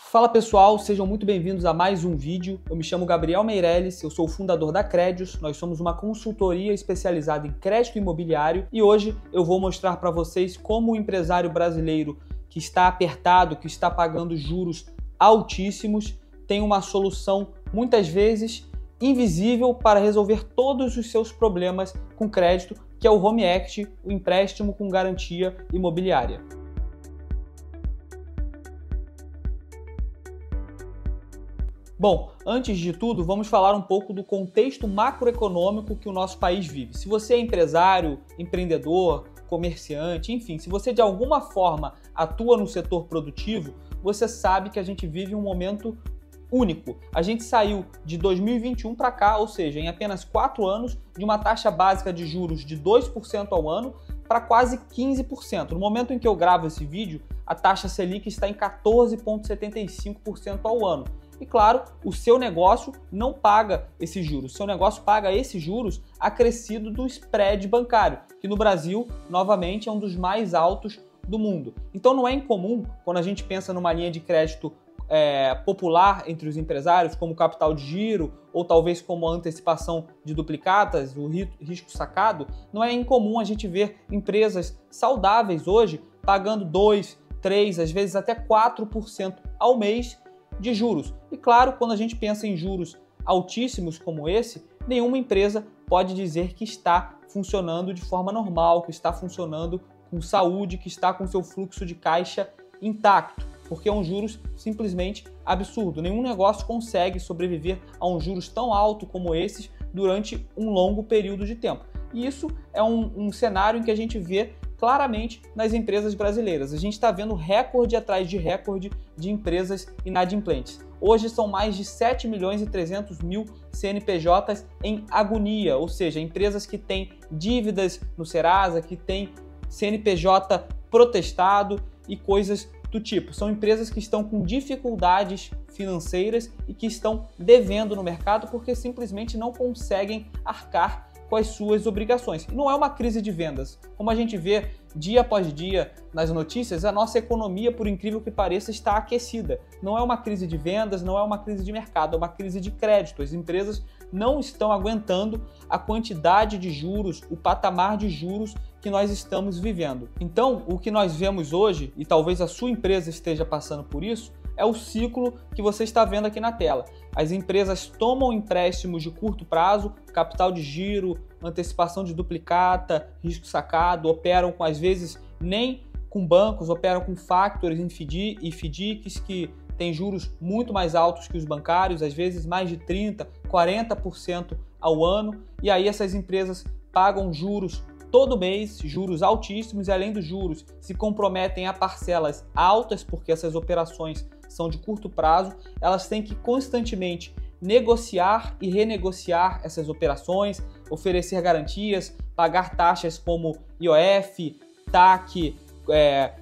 Fala pessoal, sejam muito bem-vindos a mais um vídeo. Eu me chamo Gabriel Meirelles, eu sou o fundador da Crédios. Nós somos uma consultoria especializada em crédito imobiliário e hoje eu vou mostrar para vocês como o empresário brasileiro que está apertado, que está pagando juros altíssimos, tem uma solução muitas vezes invisível para resolver todos os seus problemas com crédito, que é o Home Equity, o empréstimo com garantia imobiliária. Bom, antes de tudo, vamos falar um pouco do contexto macroeconômico que o nosso país vive. Se você é empresário, empreendedor, comerciante, enfim, se você de alguma forma atua no setor produtivo, você sabe que a gente vive um momento único. A gente saiu de 2021 para cá, ou seja, em apenas 4 anos, de uma taxa básica de juros de 2% ao ano para quase 15%. No momento em que eu gravo esse vídeo, a taxa Selic está em 14,75% ao ano. E claro, o seu negócio não paga esses juros. O seu negócio paga esses juros acrescido do spread bancário, que no Brasil, novamente, é um dos mais altos do mundo. Então não é incomum, quando a gente pensa numa linha de crédito popular entre os empresários, como capital de giro ou talvez como a antecipação de duplicatas, o risco sacado, não é incomum a gente ver empresas saudáveis hoje pagando 2%, 3%, às vezes até 4% ao mês de juros. E claro, quando a gente pensa em juros altíssimos como esse, nenhuma empresa pode dizer que está funcionando de forma normal, que está funcionando com saúde, que está com seu fluxo de caixa intacto, porque é um juros simplesmente absurdo. Nenhum negócio consegue sobreviver a um juros tão alto como esses durante um longo período de tempo. E isso é um cenário em que a gente vê claramente nas empresas brasileiras. A gente está vendo recorde atrás de recorde de empresas inadimplentes. Hoje são mais de 7.300.000 CNPJs em agonia, ou seja, empresas que têm dívidas no Serasa, que têm CNPJ protestado e coisas do tipo. São empresas que estão com dificuldades financeiras e que estão devendo no mercado porque simplesmente não conseguem arcar com as suas obrigações. E não é uma crise de vendas. Como a gente vê dia após dia nas notícias, a nossa economia, por incrível que pareça, está aquecida. Não é uma crise de vendas, não é uma crise de mercado, é uma crise de crédito. As empresas não estão aguentando a quantidade de juros, o patamar de juros que nós estamos vivendo. Então, o que nós vemos hoje, e talvez a sua empresa esteja passando por isso, é o ciclo que você está vendo aqui na tela. As empresas tomam empréstimos de curto prazo, capital de giro, antecipação de duplicata, risco sacado, operam com, às vezes, nem com bancos, operam com factors e FDICs que têm juros muito mais altos que os bancários, às vezes mais de 30%, 40% ao ano, e aí essas empresas pagam juros todo mês, juros altíssimos, e além dos juros se comprometem a parcelas altas, porque essas operações são de curto prazo, elas têm que constantemente negociar e renegociar essas operações, oferecer garantias, pagar taxas como IOF, TAC,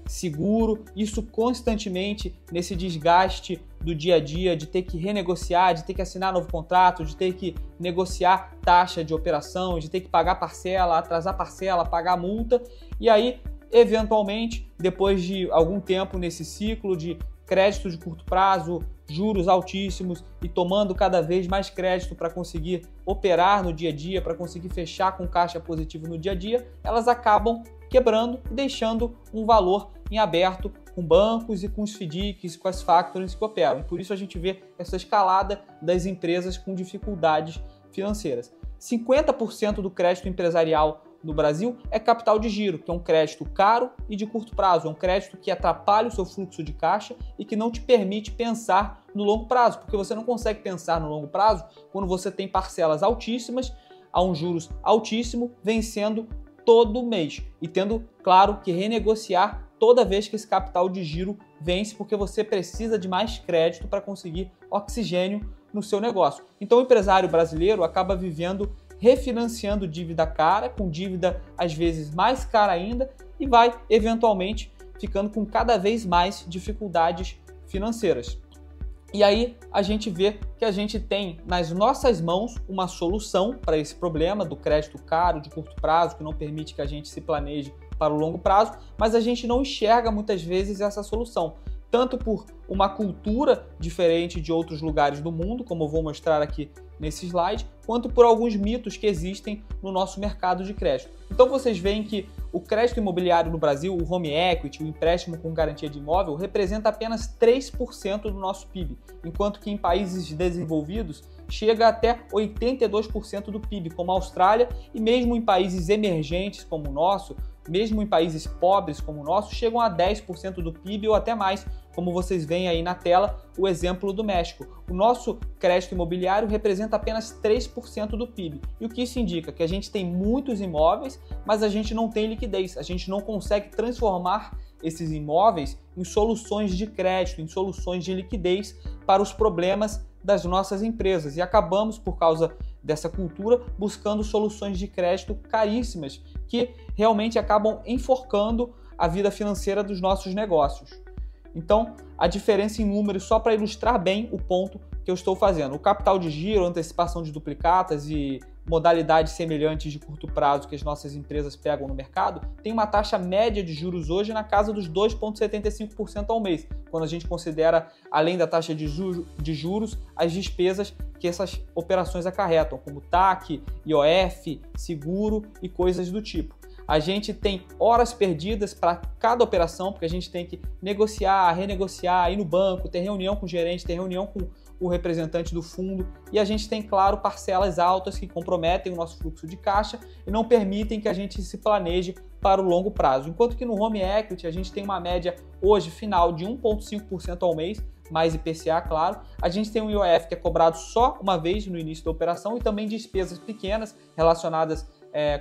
seguro, isso constantemente nesse desgaste do dia a dia, de ter que renegociar, de ter que assinar novo contrato, de ter que negociar taxa de operação, de ter que pagar parcela, atrasar parcela, pagar multa, e aí, eventualmente, depois de algum tempo nesse ciclo de crédito de curto prazo, juros altíssimos e tomando cada vez mais crédito para conseguir operar no dia a dia, para conseguir fechar com caixa positivo no dia a dia, elas acabam quebrando e deixando um valor em aberto com bancos e com os FDICs, com as factories que operam. E por isso a gente vê essa escalada das empresas com dificuldades financeiras. 50% do crédito empresarial no Brasil é capital de giro, que é um crédito caro e de curto prazo, é um crédito que atrapalha o seu fluxo de caixa e que não te permite pensar no longo prazo, porque você não consegue pensar no longo prazo quando você tem parcelas altíssimas, a um juros altíssimo, vencendo todo mês e tendo, claro, que renegociar toda vez que esse capital de giro vence, porque você precisa de mais crédito para conseguir oxigênio no seu negócio. Então o empresário brasileiro acaba vivendo refinanciando dívida cara, com dívida às vezes mais cara ainda, e vai eventualmente ficando com cada vez mais dificuldades financeiras. E aí a gente vê que a gente tem nas nossas mãos uma solução para esse problema do crédito caro, de curto prazo, que não permite que a gente se planeje para o longo prazo, mas a gente não enxerga muitas vezes essa solução. tanto por uma cultura diferente de outros lugares do mundo, como eu vou mostrar aqui nesse slide, quanto por alguns mitos que existem no nosso mercado de crédito. Então vocês veem que o crédito imobiliário no Brasil, o home equity, o empréstimo com garantia de imóvel, representa apenas 3% do nosso PIB, enquanto que em países desenvolvidos chega até 82% do PIB, como a Austrália, e mesmo em países emergentes como o nosso, mesmo em países pobres como o nosso, chegam a 10% do PIB ou até mais, como vocês veem aí na tela o exemplo do México. O nosso crédito imobiliário representa apenas 3% do PIB. E o que isso indica? Que a gente tem muitos imóveis, mas a gente não tem liquidez, a gente não consegue transformar esses imóveis em soluções de crédito, em soluções de liquidez para os problemas das nossas empresas. E acabamos, por causa dessa cultura, buscando soluções de crédito caríssimas, que realmente acabam enforcando a vida financeira dos nossos negócios. Então, a diferença em números, só para ilustrar bem o ponto que eu estou fazendo. O capital de giro, antecipação de duplicatas e modalidades semelhantes de curto prazo que as nossas empresas pegam no mercado, tem uma taxa média de juros hoje na casa dos 2,75% ao mês, quando a gente considera, além da taxa de juros, as despesas que essas operações acarretam, como TAC, IOF, seguro e coisas do tipo. A gente tem horas perdidas para cada operação, porque a gente tem que negociar, renegociar, ir no banco, ter reunião com o gerente, ter reunião com o representante do fundo, e a gente tem, claro, parcelas altas que comprometem o nosso fluxo de caixa e não permitem que a gente se planeje para o longo prazo. Enquanto que no home equity a gente tem uma média hoje final de 1,5% ao mês, mais IPCA, claro. A gente tem um IOF que é cobrado só uma vez no início da operação e também despesas pequenas relacionadas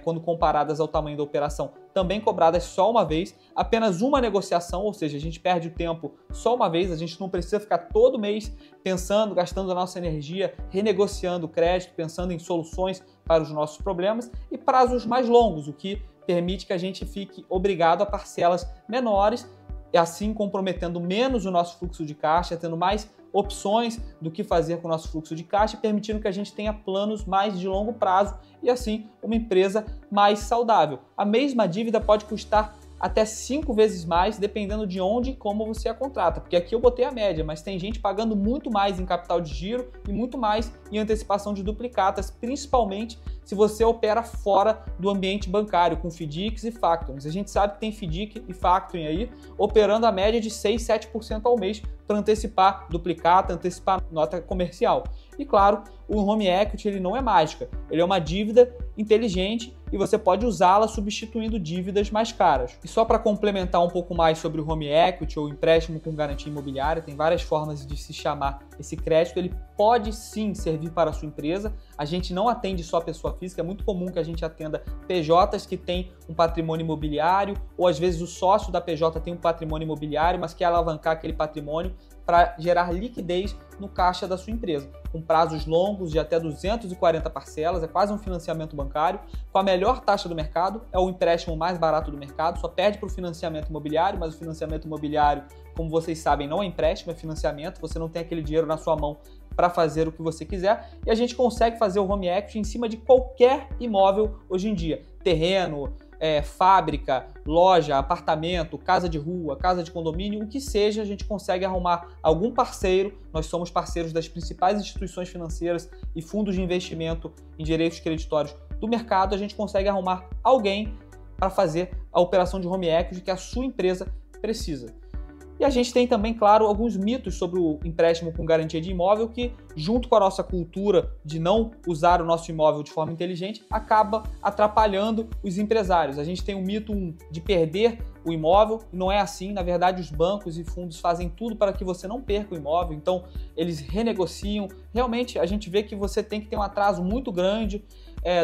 quando comparadas ao tamanho da operação, também cobradas só uma vez, apenas uma negociação, ou seja, a gente perde o tempo só uma vez, a gente não precisa ficar todo mês pensando, gastando a nossa energia, renegociando o crédito, pensando em soluções para os nossos problemas, e prazos mais longos, o que permite que a gente fique obrigado a parcelas menores, e assim comprometendo menos o nosso fluxo de caixa, tendo mais opções do que fazer com o nosso fluxo de caixa, permitindo que a gente tenha planos mais de longo prazo e assim uma empresa mais saudável. A mesma dívida pode custar até 5 vezes mais, dependendo de onde e como você a contrata, porque aqui eu botei a média, mas tem gente pagando muito mais em capital de giro e muito mais em antecipação de duplicatas, principalmente se você opera fora do ambiente bancário, com FDICs e factorings. A gente sabe que tem FDIC e factoring aí, operando a média de 6, 7% ao mês para antecipar duplicata, antecipar nota comercial. E claro, o home equity ele não é mágica, ele é uma dívida inteligente e você pode usá-la substituindo dívidas mais caras. E só para complementar um pouco mais sobre o home equity ou empréstimo com garantia imobiliária, tem várias formas de se chamar esse crédito, ele pode sim servir para a sua empresa. A gente não atende só pessoa física, é muito comum que a gente atenda PJs que têm um patrimônio imobiliário, ou às vezes o sócio da PJ tem um patrimônio imobiliário, mas quer alavancar aquele patrimônio para gerar liquidez no caixa da sua empresa, com prazos longos de até 240 parcelas, é quase um financiamento bancário, com a melhor taxa do mercado, é o empréstimo mais barato do mercado, só perde para o financiamento imobiliário, mas o financiamento imobiliário, como vocês sabem, não é empréstimo, é financiamento, você não tem aquele dinheiro na sua mão para fazer o que você quiser, e a gente consegue fazer o home equity em cima de qualquer imóvel hoje em dia, terreno, fábrica, loja, apartamento, casa de rua, casa de condomínio, o que seja, a gente consegue arrumar algum parceiro. Nós somos parceiros das principais instituições financeiras e fundos de investimento em direitos creditórios do mercado. A gente consegue arrumar alguém para fazer a operação de home equity que a sua empresa precisa. E a gente tem também, claro, alguns mitos sobre o empréstimo com garantia de imóvel que, junto com a nossa cultura de não usar o nosso imóvel de forma inteligente, acaba atrapalhando os empresários. A gente tem o mito de perder o imóvel, e não é assim. Na verdade, os bancos e fundos fazem tudo para que você não perca o imóvel, então eles renegociam. Realmente, a gente vê que você tem que ter um atraso muito grande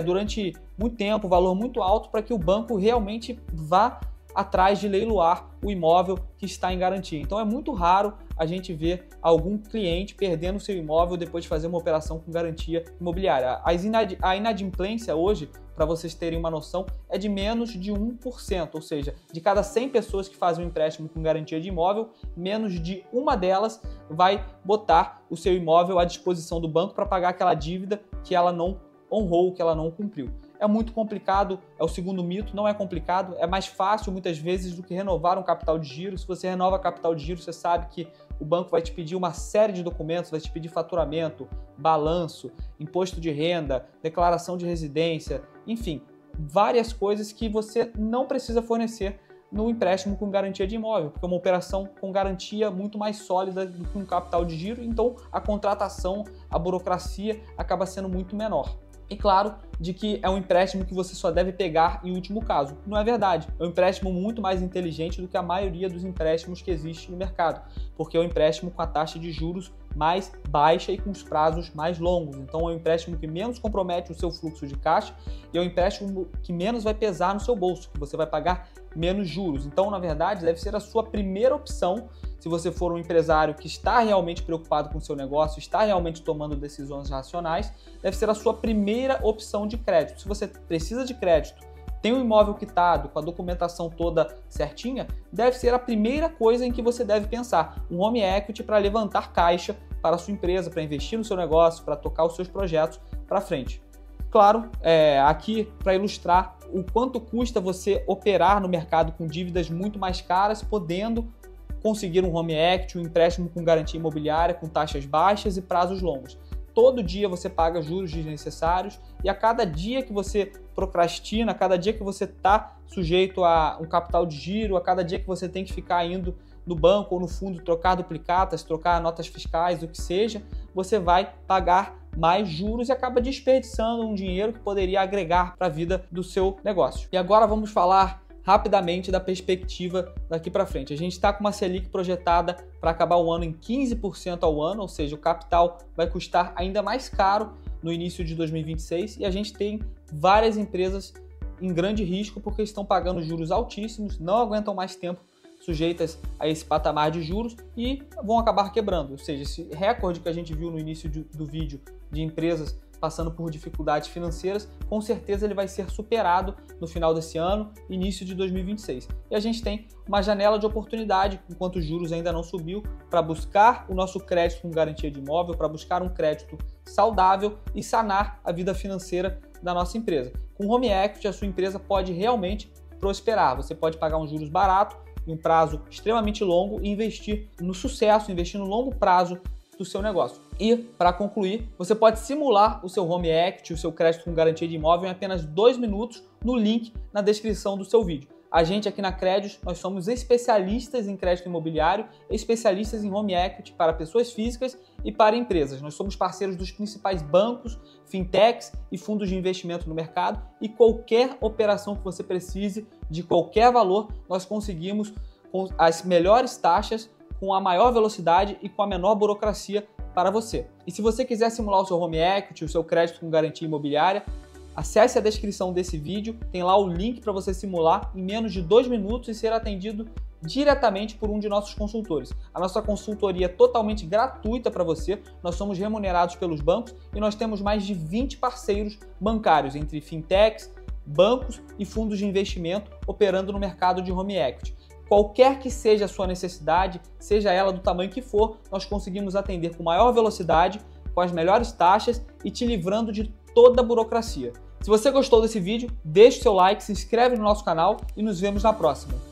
durante muito tempo, valor muito alto, para que o banco realmente vá atrás de leiloar o imóvel que está em garantia. Então é muito raro a gente ver algum cliente perdendo seu imóvel depois de fazer uma operação com garantia imobiliária. A inadimplência hoje, para vocês terem uma noção, é de menos de 1%, ou seja, de cada 100 pessoas que fazem um empréstimo com garantia de imóvel, menos de uma delas vai botar o seu imóvel à disposição do banco para pagar aquela dívida que ela não honrou, que ela não cumpriu. É muito complicado, é o segundo mito, não é complicado, é mais fácil muitas vezes do que renovar um capital de giro. Se você renova capital de giro, você sabe que o banco vai te pedir uma série de documentos, vai te pedir faturamento, balanço, imposto de renda, declaração de residência, enfim, várias coisas que você não precisa fornecer no empréstimo com garantia de imóvel, porque é uma operação com garantia muito mais sólida do que um capital de giro, então a contratação, a burocracia acaba sendo muito menor. E claro, de que é um empréstimo que você só deve pegar em último caso. Não é verdade. É um empréstimo muito mais inteligente do que a maioria dos empréstimos que existe no mercado, porque é um empréstimo com a taxa de juros mais baixa e com os prazos mais longos. Então é um empréstimo que menos compromete o seu fluxo de caixa e é um empréstimo que menos vai pesar no seu bolso, que você vai pagar menos juros. Então, na verdade, deve ser a sua primeira opção se você for um empresário que está realmente preocupado com o seu negócio, está realmente tomando decisões racionais, deve ser a sua primeira opção de crédito. Se você precisa de crédito, tem um imóvel quitado, com a documentação toda certinha, deve ser a primeira coisa em que você deve pensar. Um home equity para levantar caixa para a sua empresa, para investir no seu negócio, para tocar os seus projetos para frente. Claro, aqui para ilustrar o quanto custa você operar no mercado com dívidas muito mais caras, podendo conseguir um home equity, um empréstimo com garantia imobiliária, com taxas baixas e prazos longos. Todo dia você paga juros desnecessários e a cada dia que você procrastina, a cada dia que você está sujeito a um capital de giro, a cada dia que você tem que ficar indo no banco ou no fundo trocar duplicatas, trocar notas fiscais, o que seja, você vai pagar mais juros e acaba desperdiçando um dinheiro que poderia agregar para a vida do seu negócio. E agora vamos falar rapidamente da perspectiva daqui para frente. A gente está com uma Selic projetada para acabar o ano em 15% ao ano, ou seja, o capital vai custar ainda mais caro no início de 2026 e a gente tem várias empresas em grande risco porque estão pagando juros altíssimos, não aguentam mais tempo sujeitas a esse patamar de juros e vão acabar quebrando. Ou seja, esse recorde que a gente viu no início do vídeo de empresas passando por dificuldades financeiras, com certeza ele vai ser superado no final desse ano, início de 2026. E a gente tem uma janela de oportunidade, enquanto os juros ainda não subiu, para buscar o nosso crédito com garantia de imóvel, para buscar um crédito saudável e sanar a vida financeira da nossa empresa. Com o home equity, a sua empresa pode realmente prosperar. Você pode pagar um juros barato, em um prazo extremamente longo e investir no sucesso, investir no longo prazo do seu negócio. E, para concluir, você pode simular o seu home equity, o seu crédito com garantia de imóvel em apenas 2 minutos no link na descrição do seu vídeo. A gente aqui na Credios, nós somos especialistas em crédito imobiliário, especialistas em home equity para pessoas físicas e para empresas. Nós somos parceiros dos principais bancos, fintechs e fundos de investimento no mercado e qualquer operação que você precise, de qualquer valor, nós conseguimos com as melhores taxas, com a maior velocidade e com a menor burocracia para você. E se você quiser simular o seu home equity, o seu crédito com garantia imobiliária, acesse a descrição desse vídeo, tem lá o link para você simular em menos de 2 minutos e ser atendido diretamente por um de nossos consultores. A nossa consultoria é totalmente gratuita para você, nós somos remunerados pelos bancos e nós temos mais de 20 parceiros bancários, entre fintechs, bancos e fundos de investimento operando no mercado de home equity. Qualquer que seja a sua necessidade, seja ela do tamanho que for, nós conseguimos atender com maior velocidade, com as melhores taxas e te livrando de toda a burocracia. Se você gostou desse vídeo, deixe seu like, se inscreve no nosso canal e nos vemos na próxima.